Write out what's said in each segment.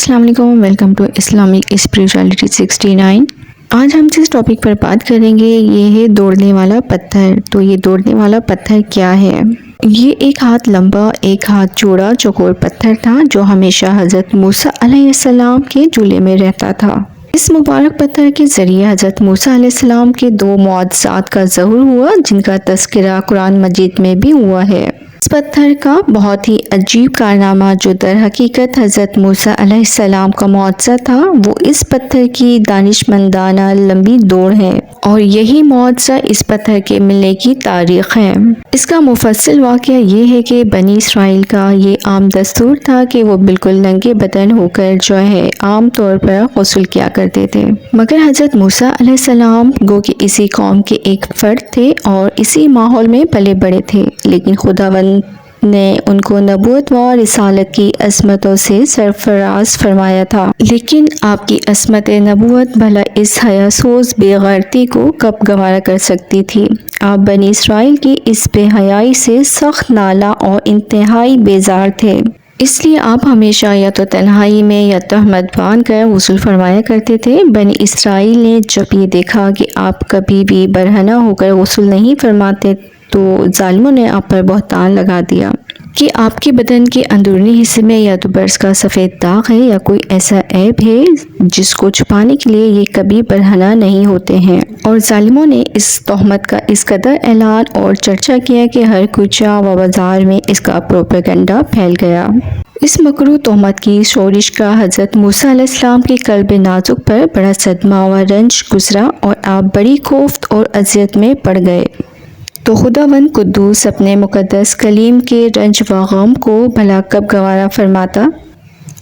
السلام علیکم، welcome to Islamic spirituality 69۔ آج ہم جس ٹاپک پر بات کریں گے یہ ہے دوڑنے والا پتھر۔ تو یہ دوڑنے والا پتھر کیا ہے؟ یہ ایک ہاتھ لمبا، ایک ہاتھ چوڑا چوکور پتھر تھا جو ہمیشہ حضرت موسیٰ علیہ السلام کے جھولے میں رہتا تھا۔ اس مبارک پتھر کے ذریعے حضرت موسیٰ علیہ السلام کے 2 معجزات کا ظہور ہوا جن کا تذکرہ قرآن مجید میں بھی ہوا ہے۔ اس پتھر کا بہت ہی عجیب کارنامہ جو در حقیقت حضرت موسیٰ علیہ السلام کا معجزہ تھا وہ اس پتھر کی دانشمندانہ لمبی دوڑ ہے، اور یہی معجزہ اس پتھر کے ملنے کی تاریخ ہے۔ اس کا مفصل واقعہ یہ ہے کہ بنی اسرائیل کا یہ عام دستور تھا کہ وہ بالکل ننگے بدن ہو کر جو ہے عام طور پر غسل کیا کرتے تھے، مگر حضرت موسیٰ علیہ السلام گو کہ اسی قوم کے ایک فرد تھے اور اسی ماحول میں پلے بڑے تھے، لیکن خداوند نے ان کو نبوت و رسالت کی عظمتوں سے سرفراز فرمایا تھا، لیکن آپ کی عصمت نبوت بھلا اس حیاسوز بے غیرتی کو کب گوارا کر سکتی تھی؟ آپ بنی اسرائیل کی اس بے حیائی سے سخت نالاں اور انتہائی بیزار تھے، اس لیے آپ ہمیشہ یا تو تنہائی میں یا تہمت باندھ کر غسل فرمایا کرتے تھے۔ بنی اسرائیل نے جب یہ دیکھا کہ آپ کبھی بھی برہنہ ہو کر غسل نہیں فرماتے تو ظالموں نے آپ پر بہتان لگا دیا کہ آپ کے بدن کے اندرونی حصے میں یا تو برس کا سفید داغ ہے یا کوئی ایسا عیب ہے جس کو چھپانے کے لیے یہ کبھی برہنہ نہیں ہوتے ہیں، اور ظالموں نے اس تہمت کا اس قدر اعلان اور چرچا کیا کہ ہر کوچہ و بازار میں اس کا پروپیگنڈا پھیل گیا۔ اس مکروہ تہمت کی شورش کا حضرت موسیٰ علیہ السلام کے قلب نازک پر بڑا صدمہ و رنج گزرا اور آپ بڑی کوفت اور اذیت میں پڑ گئے۔ تو خداوند قدوس اپنے مقدس کلیم کے رنج و غم کو بھلا کب گوارا فرماتا،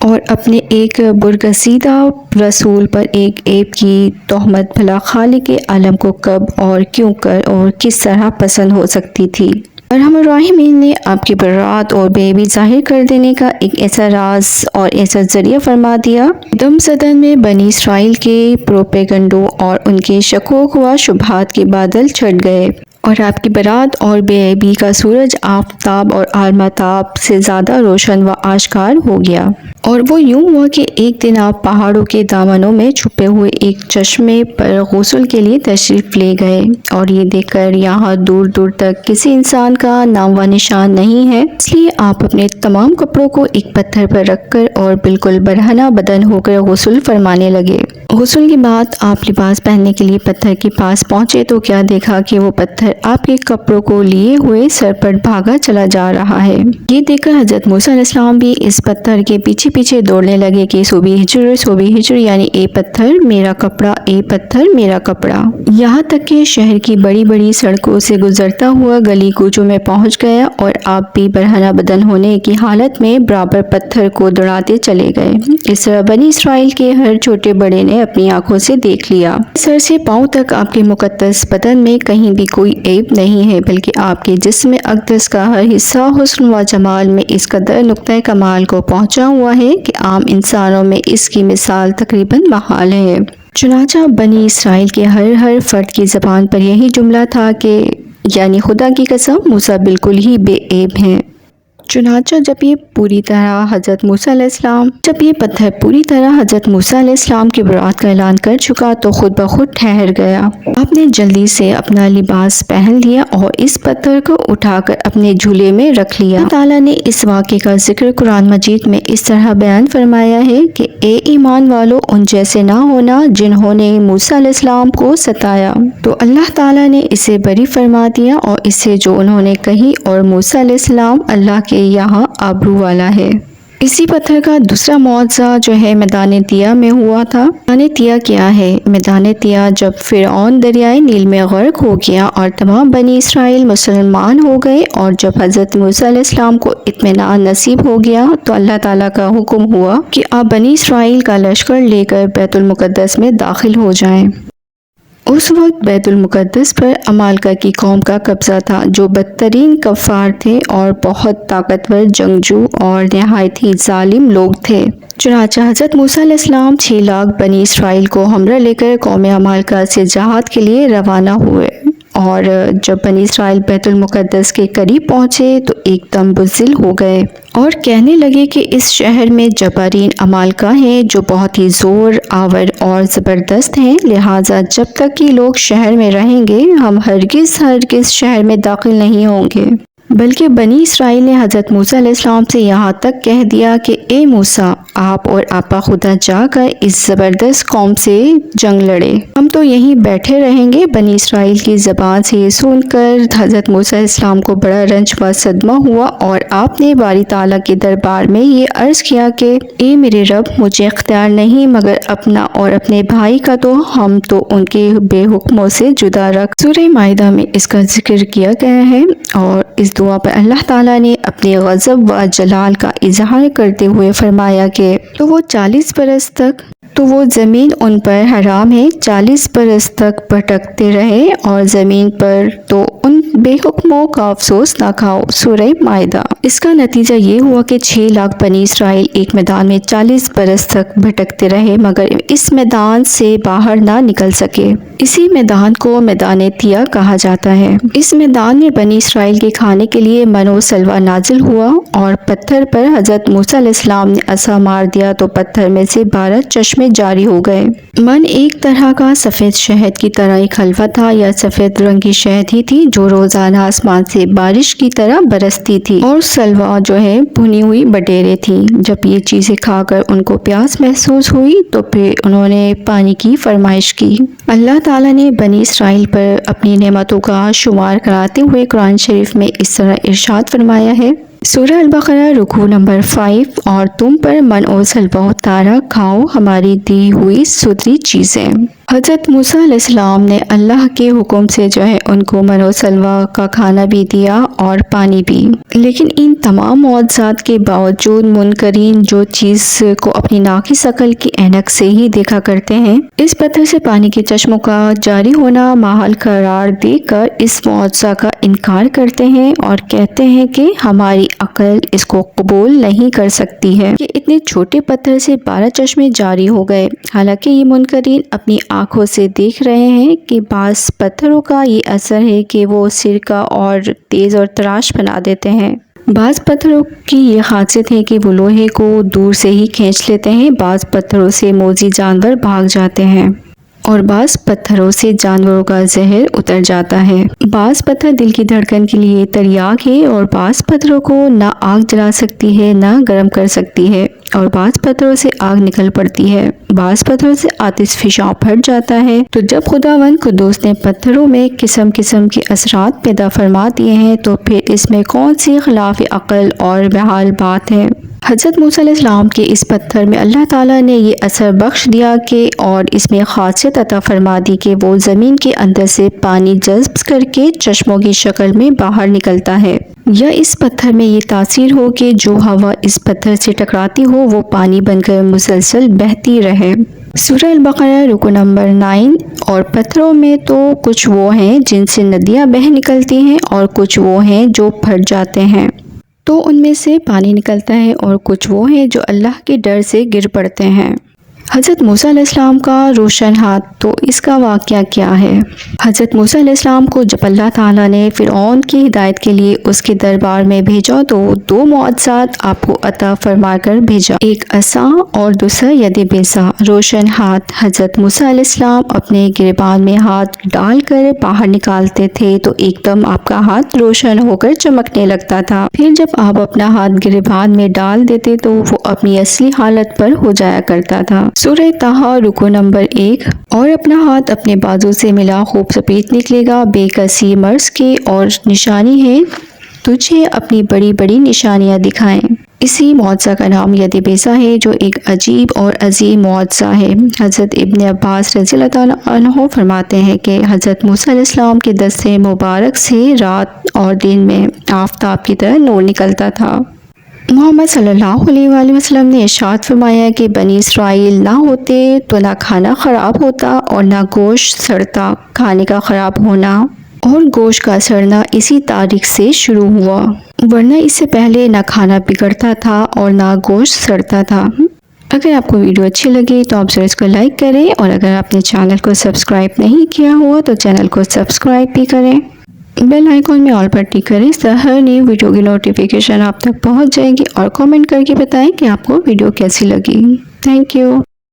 اور اپنے ایک برگزیدہ رسول پر ایک عیب کی تہمت بھلا خالق عالم کو کب اور کیوں کر اور کس طرح پسند ہو سکتی تھی؟ ارحم الراحمین نے آپ کی برات اور بے عیبی ظاہر کر دینے کا ایک ایسا راز اور ایسا ذریعہ فرما دیا، دم زدن میں بنی اسرائیل کے پروپیگنڈوں اور ان کے شکوک و شبہات کے بادل چھٹ گئے، اور آپ کی برات اور بے عیبی کا سورج آفتاب اور آفتاب سے زیادہ روشن و آشکار ہو گیا، اور وہ یوں ہوا کہ ایک دن آپ پہاڑوں کے دامنوں میں چھپے ہوئے ایک چشمے پر غسل کے لیے تشریف لے گئے، اور یہ دیکھ کر یہاں دور دور تک کسی انسان کا نام و نشان نہیں ہے، اس لیے آپ اپنے تمام کپڑوں کو ایک پتھر پر رکھ کر اور بالکل برہنہ بدن ہو کر غسل فرمانے لگے۔ غسل کے بعد آپ لباس پہننے کے لیے پتھر کے پاس پہنچے تو کیا دیکھا کہ وہ پتھر آپ کے کپڑوں کو لیے ہوئے سر پر بھاگا چلا جا رہا ہے۔ یہ دیکھ کر حضرت موسیٰ علیہ السلام بھی اس پتھر کے پیچھے پیچھے دوڑنے لگے کہ سوبی ہجر یعنی اے پتھر میرا کپڑا، اے پتھر میرا کپڑا، یہاں تک کہ شہر کی بڑی بڑی سڑکوں سے گزرتا ہوا گلی کوچوں میں پہنچ گیا، اور آپ بھی برہنہ بدن ہونے کی حالت میں برابر پتھر کو دوڑاتے چلے گئے۔ اس طرح بنی اسرائیل کے ہر چھوٹے بڑے نے اپنی آنکھوں سے دیکھ لیا۔ سر سے پاؤں تک آپ کے مقدس بدن میں کہیں بھی کوئی عیب نہیں ہے، بلکہ آپ کے جسم اقدس کا ہر حصہ حسن و جمال میں اس قدر نقطۂ کمال کو پہنچا ہوا ہے کہ عام انسانوں میں اس کی مثال تقریباً محال ہے۔ چنانچہ بنی اسرائیل کے ہر فرد کی زبان پر یہی جملہ تھا کہ یعنی خدا کی قسم موسیٰ بالکل ہی بے عیب ہیں۔ چنانچہ جب یہ پتھر پوری طرح حضرت موسیٰ علیہ السلام کی برات کا اعلان کر چکا تو خود بخود ٹھہر گیا۔ آپ نے جلدی سے اپنا لباس پہن لیا اور اس پتھر کو اٹھا کر اپنے جھولے میں رکھ لیا۔ اللہ تعالیٰ نے اس واقعے کا ذکر قرآن مجید میں اس طرح بیان فرمایا ہے کہ اے ایمان والو ان جیسے نہ ہونا جنہوں نے موسیٰ علیہ السلام کو ستایا، تو اللہ تعالیٰ نے اسے بری فرما دیا اور اس سے جو انہوں نے کہی، اور موسیٰ علیہ السلام اللہ کے یہاں آبرو والا ہے۔ اسی پتھر کا دوسرا معجزہ جو ہے میدان طیہ میں ہوا تھا۔ میدان طیہ کیا ہے؟ میدان طیہ جب فرعون دریائے نیل میں غرق ہو گیا اور تمام بنی اسرائیل مسلمان ہو گئے، اور جب حضرت موسیٰ علیہ السلام کو اطمینان نصیب ہو گیا تو اللہ تعالیٰ کا حکم ہوا کہ آپ بنی اسرائیل کا لشکر لے کر بیت المقدس میں داخل ہو جائیں۔ اس وقت بیت المقدس پر عمالقہ کی قوم کا قبضہ تھا جو بدترین کفار تھے اور بہت طاقتور جنگجو اور نہایت ہی ظالم لوگ تھے۔ چنانچہ حضرت موسیٰ علیہ السلام 6 لاکھ بنی اسرائیل کو ہمراہ لے کر قوم عمالقہ سے جہاد کے لیے روانہ ہوئے، اور جب بنی اسرائیل بیت المقدس کے قریب پہنچے تو ایک دم بزدل ہو گئے اور کہنے لگے کہ اس شہر میں جبارین عمالقہ ہیں جو بہت ہی زور آور اور زبردست ہیں، لہٰذا جب تک یہ لوگ شہر میں رہیں گے ہم ہرگز شہر میں داخل نہیں ہوں گے۔ بلکہ بنی اسرائیل نے حضرت موسیٰ علیہ السلام سے یہاں تک کہہ دیا کہ اے موسیٰ، آپ اور آپا خدا جا کر اس زبردست قوم سے جنگ لڑے، ہم تو یہیں بیٹھے رہیں گے۔ بنی اسرائیل کی زبان سے یہ سن کر حضرت موسیٰ علیہ السلام کو بڑا رنج و صدمہ ہوا اور آپ نے باری تعالیٰ کے دربار میں یہ عرض کیا کہ اے میرے رب، مجھے اختیار نہیں مگر اپنا اور اپنے بھائی کا، تو ہم تو ان کے بے حکموں سے جدا رکھ۔ سورہ مائدہ میں اس کا ذکر کیا گیا ہے اور اس دعا پر اللہ تعالیٰ نے اپنے غضب و جلال کا اظہار کرتے ہوئے فرمایا کہ تو وہ 40 برس تک تو وہ زمین ان پر حرام ہے، 40 برس تک بھٹکتے رہے اور زمین پر تو ان بے حکموں کا افسوس نہ کھاؤ۔ سورہ مائدہ۔ اس کا نتیجہ یہ ہوا کہ 6 لاکھ بنی اسرائیل ایک میدان میں 40 برس تک بھٹکتے رہے مگر اس میدان سے باہر نہ نکل سکے۔ اسی میدان کو میدان تیہ کہا جاتا ہے۔ اس میدان میں بنی اسرائیل کے کھانے کے لیے من و سلوہ نازل ہوا اور پتھر پر حضرت موسیٰ علیہ السلام نے عصا مار دیا تو پتھر میں سے 12 چشمے جاری ہو گئے۔ من ایک طرح کا سفید شہد کی طرح ایک حلوہ تھا یا سفید رنگ کی شہد ہی تھی جو روزانہ آسمان سے بارش کی طرح برستی تھی، اور سلوہ جو ہے بھنی ہوئی بٹیرے تھی۔ جب یہ چیزیں کھا کر ان کو پیاس محسوس ہوئی تو پھر انہوں نے پانی کی فرمائش کی۔ اللہ تعالیٰ نے بنی اسرائیل پر اپنی نعمتوں کا شمار کراتے ہوئے قرآن شریف میں اس طرح ارشاد فرمایا ہے، سورہ البقرہ رکوع نمبر 5، اور تم پر من و سلوہ تارا کھاؤ ہماری دی ہوئی ستھری چیزیں۔ حضرت موسیٰ علیہ السلام نے اللہ کے حکم سے جو ہے ان کو من و سلوہ کا کھانا بھی دیا اور پانی بھی، لیکن ان تمام معجزات کے باوجود منکرین جو چیز کو اپنی ناقص عقل کی اینک سے ہی دیکھا کرتے ہیں، اس پتھر سے پانی کے چشموں کا جاری ہونا محال قرار دے کر اس معجزہ کا انکار کرتے ہیں اور کہتے ہیں کہ ہماری عقل اس کو قبول نہیں کر سکتی ہے کہ اتنے چھوٹے پتھر سے 12 چشمے جاری ہو گئے۔ حالانکہ یہ منکرین اپنی آنکھوں سے دیکھ رہے ہیں کہ بعض پتھروں کا یہ اثر ہے کہ وہ سرکہ اور تیز اور تراش بنا دیتے ہیں۔ بعض پتھروں کی یہ خاصیت ہے کہ وہ لوہے کو دور سے ہی کھینچ لیتے ہیں، بعض پتھروں سے موذی جانور بھاگ جاتے ہیں اور بعض پتھروں سے جانوروں کا زہر اتر جاتا ہے۔ بعض پتھر دل کی دھڑکن کے لیے تریاک ہے اور بعض پتھروں کو نہ آگ جلا سکتی ہے نہ گرم کر سکتی ہے، اور بعض پتھروں سے آگ نکل پڑتی ہے، بعض پتھروں سے آتش فشاں پھٹ جاتا ہے۔ تو جب خداوند قدوس نے پتھروں میں قسم قسم کے اثرات پیدا فرما دیے ہیں تو پھر اس میں کون سی خلاف عقل اور محال بات ہے؟ حضرت موسیٰ علیہ السلام کے اس پتھر میں اللہ تعالیٰ نے یہ اثر بخش دیا کہ اور اس میں خاصیت عطا فرما دی کہ وہ زمین کے اندر سے پانی جذب کر کے چشموں کی شکل میں باہر نکلتا ہے، یا اس پتھر میں یہ تاثیر ہو کہ جو ہوا اس پتھر سے ٹکراتی ہو وہ پانی بن کر مسلسل بہتی رہے۔ سورہ البقرہ رکوع نمبر 9۔ اور پتھروں میں تو کچھ وہ ہیں جن سے ندیاں بہہ نکلتی ہیں اور کچھ وہ ہیں جو پھٹ جاتے ہیں تو ان میں سے پانی نکلتا ہے، اور کچھ وہ ہیں جو اللہ کے ڈر سے گر پڑتے ہیں۔ حضرت موسیٰ علیہ السلام کا روشن ہاتھ، تو اس کا واقعہ کیا ہے؟ حضرت موسیٰ علیہ السلام کو جب اللہ تعالیٰ نے فرعون کی ہدایت کے لیے اس کے دربار میں بھیجا تو 2 معجزات آپ کو عطا فرما کر بھیجا، ایک عصا اور دوسرا ید بیضا، روشن ہاتھ۔ حضرت موسیٰ علیہ السلام اپنے گریبان میں ہاتھ ڈال کر باہر نکالتے تھے تو ایک دم آپ کا ہاتھ روشن ہو کر چمکنے لگتا تھا، پھر جب آپ اپنا ہاتھ گریبان میں ڈال دیتے تو وہ اپنی اصلی حالت پر ہو جایا کرتا تھا۔ سورہ طٰہٰ رکوع نمبر 1۔ اور اپنا ہاتھ اپنے بازو سے ملا خوب سفید نکلے گا بے کسی مرض کے، اور نشانی ہے تجھے اپنی بڑی بڑی نشانیاں دکھائیں۔ اسی معجزہ کا نام ید بیضا ہے جو ایک عجیب اور عظیم معجزہ ہے۔ حضرت ابن عباس رضی اللہ تعالیٰ عنہ فرماتے ہیں کہ حضرت موسیٰ علیہ السلام کے دست مبارک سے رات اور دن میں آفتاب کی طرح نور نکلتا تھا۔ محمد صلی اللہ علیہ وآلہ وسلم نے ارشاد فرمایا کہ بنی اسرائیل نہ ہوتے تو نہ کھانا خراب ہوتا اور نہ گوشت سڑتا۔ کھانے کا خراب ہونا اور گوشت کا سڑنا اسی تاریخ سے شروع ہوا، ورنہ اس سے پہلے نہ کھانا بگڑتا تھا اور نہ گوشت سڑتا تھا۔ اگر آپ کو ویڈیو اچھی لگی تو آپ ضرور اس کو لائک کریں، اور اگر آپ نے چینل کو سبسکرائب نہیں کیا ہوا تو چینل کو سبسکرائب بھی کریں، بیل آئیکن میں آل پر ٹک کریں، اس طرح ہر نئی ویڈیو کی نوٹیفیکیشن آپ تک پہنچ جائے گی، اور کامنٹ کر کے بتائیں کہ آپ کو ویڈیو کیسی لگی۔ Thank you.